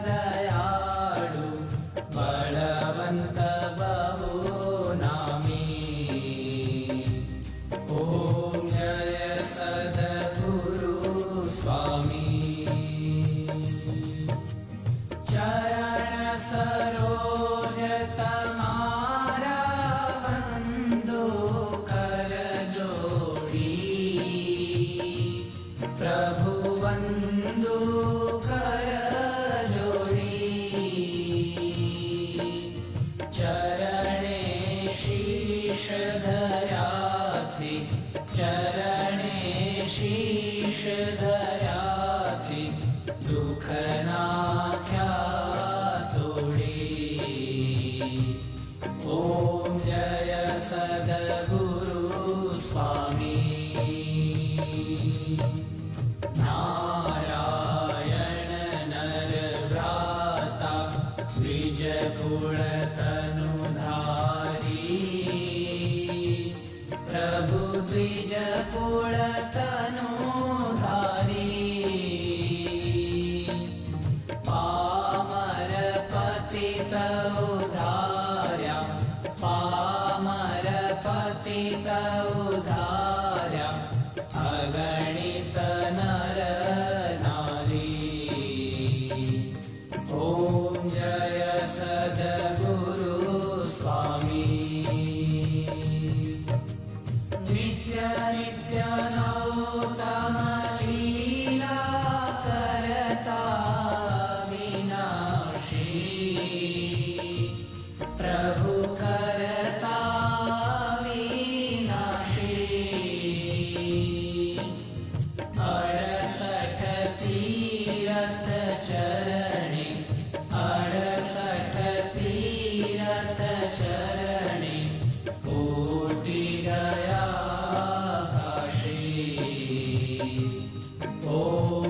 दयाळु बलवंत बहुनामी। ओम जय सद्गुरु स्वामी। चरण सरोज तमारा वंदो कर जोड़ी। प्रभु वंदो कर जोड़ी। चरणे शीश धरा थी, चरणे शीश धरा थी, दुख नाख्या तोड़ी। ओम जय सद्गुरु स्वामी। नारायण नर भ्राता द्विज कुल तनुधारी। प्रभु द्विज कुल तनुधारी। पामर पतित उद्धार्या, पामर पतित उद्धार्या, अगणित नर नारी। ओम जय सद्गुरु स्वामी। नित्य नित्य नौतम लीला करता विनाशी। प्रभु करता विनाशी। 68 तीरथ चरणे, 68 तीरथ चरणे, कोटि गया काशी। ओम